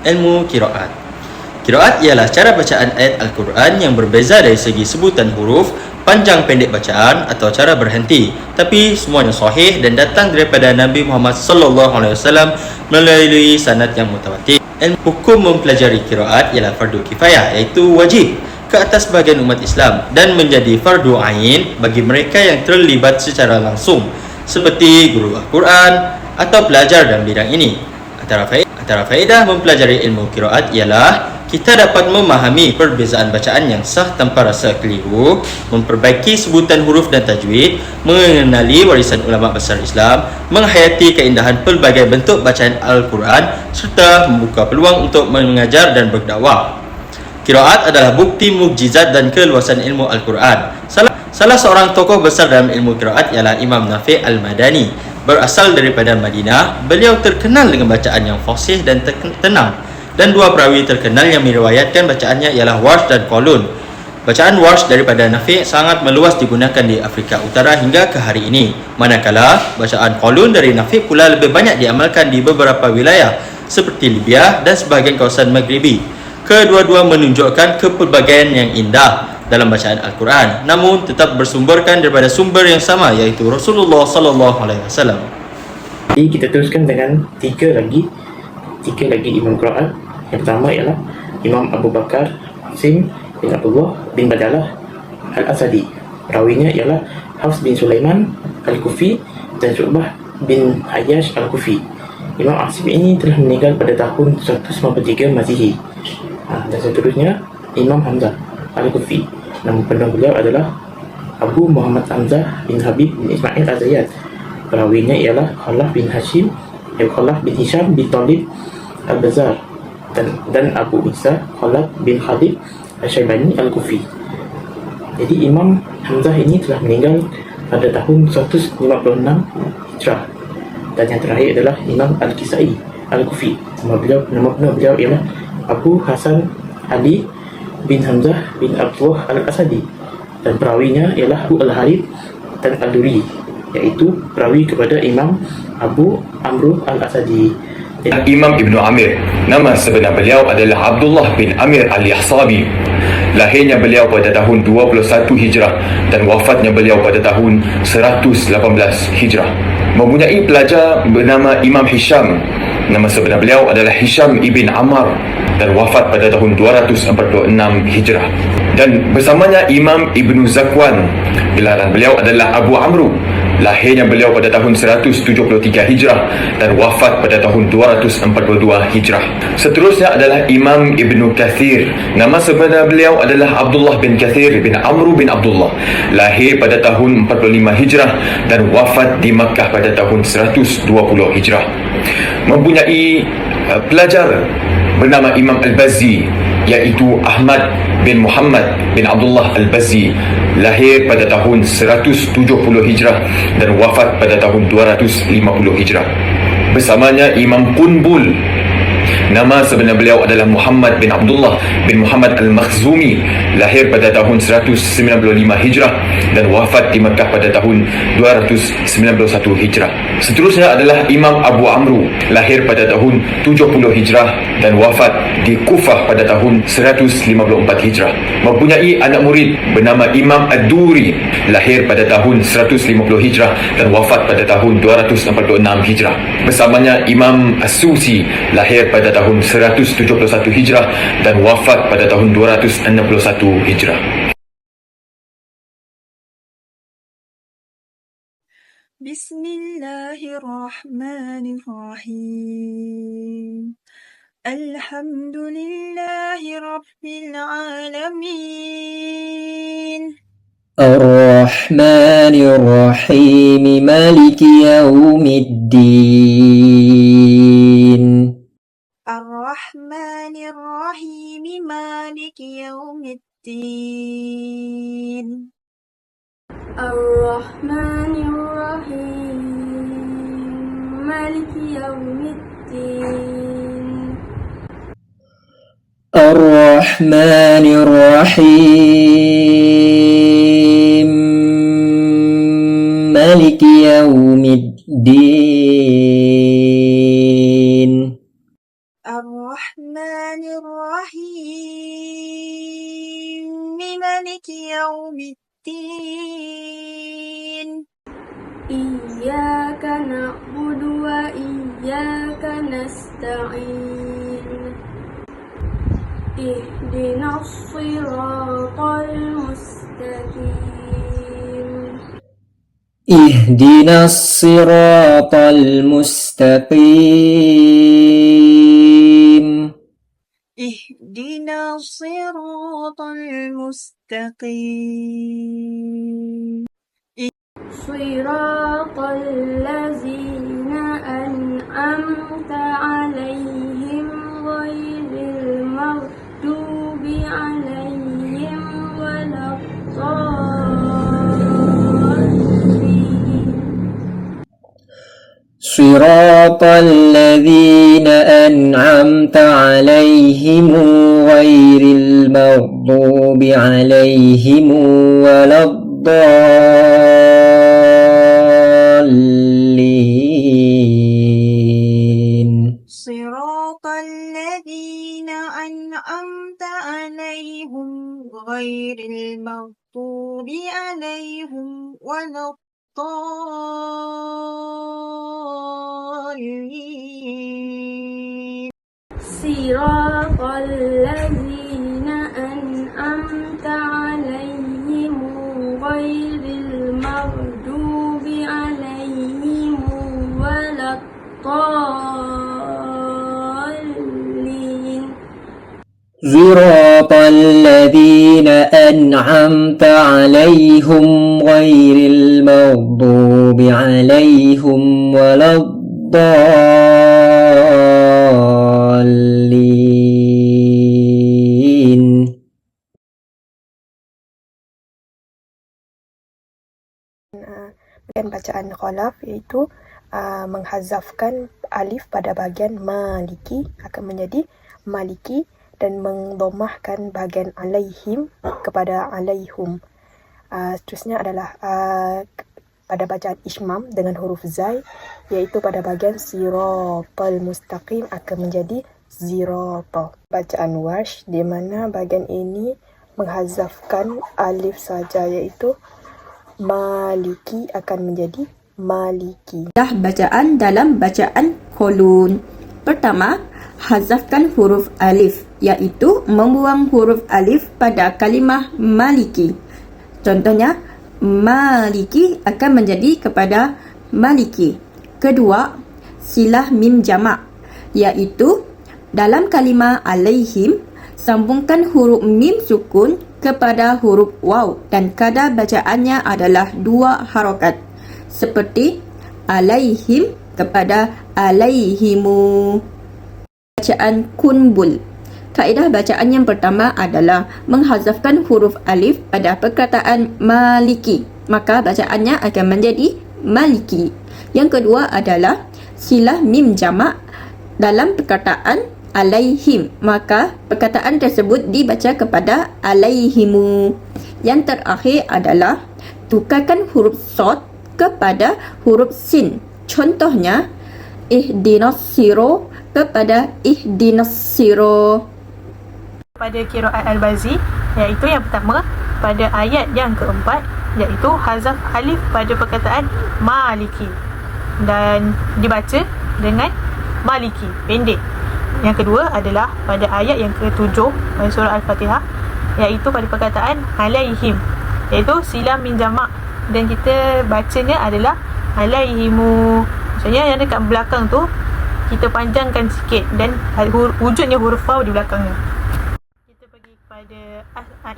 ilmu qiraat. Qiraat ialah cara bacaan ayat Al-Quran yang berbeza dari segi sebutan huruf, panjang pendek bacaan atau cara berhenti, tapi semuanya sahih dan datang daripada Nabi Muhammad sallallahu alaihi wasallam melalui sanad yang mutawatir. Hukum mempelajari qiraat ialah fardu kifayah, iaitu wajib ke atas sebahagian umat Islam dan menjadi fardu ain bagi mereka yang terlibat secara langsung seperti guru Al-Quran atau pelajar dalam bidang ini. Antara faedah mempelajari ilmu qiraat ialah kita dapat memahami perbezaan bacaan yang sah tanpa rasa keliru, memperbaiki sebutan huruf dan tajwid, mengenali warisan ulama besar Islam, menghayati keindahan pelbagai bentuk bacaan Al-Quran serta membuka peluang untuk mengajar dan berdakwah. Qiraat adalah bukti mukjizat dan keluasan ilmu Al-Quran. Salah seorang tokoh besar dalam ilmu qiraat ialah Imam Nafi' Al-Madani. Berasal daripada Madinah, beliau terkenal dengan bacaan yang fasih dan tenang. Dan dua perawi terkenal yang meriwayatkan bacaannya ialah Warsh dan Qalun. Bacaan Warsh daripada Nafi' sangat meluas digunakan di Afrika Utara hingga ke hari ini. Manakala bacaan Qalun dari Nafi' pula lebih banyak diamalkan di beberapa wilayah seperti Libya dan sebahagian kawasan Maghribi. Kedua-dua menunjukkan kepelbagaian yang indah dalam bacaan Al-Quran, namun tetap bersumberkan daripada sumber yang sama, iaitu Rasulullah sallallahu alaihi wasallam. Jadi kita teruskan dengan tiga lagi imam qiraat. Yang pertama ialah Imam Abu Bakar Asim bin Abdullah bin Badalah Al-Asadi. Perawinya ialah Hafs bin Sulaiman Al-Kufi dan Syu'bah bin Ayyash Al-Kufi. Imam Asim ini telah meninggal pada tahun 193 Masihi. Dan seterusnya Imam Hamzah Al-Kufi. Nama penuh beliau adalah Abu Muhammad Hamzah bin Habib bin Ismail Az-Zayyad. Perawinya ialah Khalaf bin Hisham bin Talib Al-Bazar dan Abu Isa Khalaf bin Khalid Al-Syaibani Al-Kufi. Jadi Imam Hamzah ini telah meninggal pada tahun 156 Hijrah. Dan yang terakhir adalah Imam Al-Kisai Al-Kufi. Nama penuh beliau ialah Abu Hasan Ali bin Hamzah bin Abdullah Al-Asadi. Dan perawinya ialah Abu Al-Harith dan Al-Duri, iaitu perawi kepada Imam Abu Amru Al-Asadi. Imam Ibn Amir, nama sebenar beliau adalah Abdullah bin Amir Al-Yahsabi. Lahirnya beliau pada tahun 21 Hijrah dan wafatnya beliau pada tahun 118 Hijrah. Mempunyai pelajar bernama Imam Hisham. Nama sebenar beliau adalah Hisham ibn Ammar dan wafat pada tahun 246 Hijrah. Dan bersamanya Imam Ibn Zakwan. Gelaran beliau adalah Abu Amru. Lahirnya beliau pada tahun 173 Hijrah dan wafat pada tahun 242 Hijrah. Seterusnya adalah Imam Ibn Kathir. Nama sebenar beliau adalah Abdullah bin Kathir bin Amru bin Abdullah. Lahir pada tahun 45 Hijrah dan wafat di Makkah pada tahun 120 Hijrah. Mempunyai pelajar bernama Imam Al-Bazzi, iaitu Ahmad bin Muhammad bin Abdullah Al-Bazzi. Lahir pada tahun 170 Hijrah dan wafat pada tahun 250 Hijrah. Bersamanya Imam Qunbul. Nama sebenar beliau adalah Muhammad bin Abdullah bin Muhammad Al-Makhzumi. Lahir pada tahun 195 Hijrah dan wafat di Makkah pada tahun 291 Hijrah. Seterusnya adalah Imam Abu Amru. Lahir pada tahun 70 Hijrah dan wafat di Kufah pada tahun 154 Hijrah. Mempunyai anak murid bernama Imam Ad-Duri. Lahir pada tahun 150 Hijrah dan wafat pada tahun 246 Hijrah. Bersamanya Imam As-Susi. Lahir pada tahun 171 Hijrah dan wafat pada tahun 261 Hijrah. Bismillahirrahmanirrahim. Alhamdulillahi Rabbil Alamin. Ar-Rahmanir-Rahim. Maliki Yawmiddin. Ar-Rahmanir-Rahim. Maliki Yawmiddin. Ar-Rahmanir-Rahim. Maliki Yawmiddin. Ar-Rahmanir-Rahim. Maliki Yawmiddin. Ar-Rahmanir-Rahim. إياك نعبد وإياك نستعين اهدنا الصراط المستقيم اهدنا الصراط المستقيم اهدنا الصراط المستقيم صراط الذين أنعمت عليهم غير المغضوب عليهم ولا الضالين صراط الذين أنعمت عليهم غير المغضوب عليهم ولا الضالين صراط الذين أنعمت عليهم غير المغضوب عليهم ولا الضالين صراط الذين أنعمت عليهم غير المغضوب عليهم ولا الضالين صراط الذين أنعمت عليهم غير المغضوب عليهم ولا الضالين Bagian bacaan khalaf iaitu menghazafkan alif pada bahagian maliki akan menjadi maliki dan mendhamahkan bahagian alaihim kepada alaihum. Seterusnya adalah pada bacaan ishmam dengan huruf zai iaitu pada bahagian siratal mustaqim akan menjadi zirata. Bacaan warsh di mana bahagian ini menghazafkan alif saja iaitu maliki akan menjadi maliki. Bacaan dalam bacaan kolun. Pertama, hazafkan huruf alif, iaitu membuang huruf alif pada kalimah maliki. Contohnya, maliki akan menjadi kepada maliki. Kedua, silah mim jamak, iaitu dalam kalimah alaihim, sambungkan huruf mim sukun kepada huruf waw dan kadar bacaannya adalah 2 harakat seperti alaihim kepada alaihimu. Bacaan kunbul. Kaedah bacaan yang pertama adalah menghazafkan huruf alif pada perkataan maliki, maka bacaannya akan menjadi maliki. Yang kedua adalah silah mim jamak dalam perkataan alaihim, maka perkataan tersebut dibaca kepada alaihimu. Yang terakhir adalah tukarkan huruf sod kepada huruf sin. Contohnya, ihdinas siro kepada ihdinas siro. Pada qiraat Al-Bazi, iaitu yang pertama pada ayat yang keempat, iaitu hazaf alif pada perkataan maliki dan dibaca dengan maliki, pendek. Yang kedua adalah pada ayat yang ke-7 pada surah Al-Fatihah, iaitu pada perkataan alaihim, iaitu silam min jamak dan kita bacanya adalah alaihimu. Maksudnya yang dekat belakang tu kita panjangkan sikit dan wujudnya huruf waw di belakangnya. Kita pergi kepada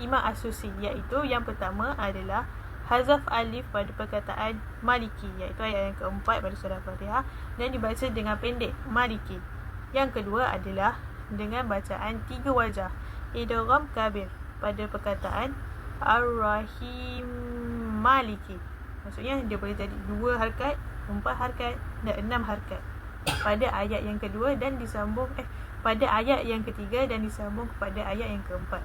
Imam As-Susi, iaitu yang pertama adalah hazaf alif pada perkataan maliki, iaitu ayat yang keempat pada surah Al-Fatihah dan dibaca dengan pendek maliki. Yang kedua adalah dengan bacaan 3 wajah, idgham kabir pada perkataan Ar-Rahim Maliki. Maksudnya dia boleh jadi 2 harakat, 4 harakat dan 6 harakat pada ayat yang kedua dan disambung pada ayat yang ketiga dan disambung kepada ayat yang keempat.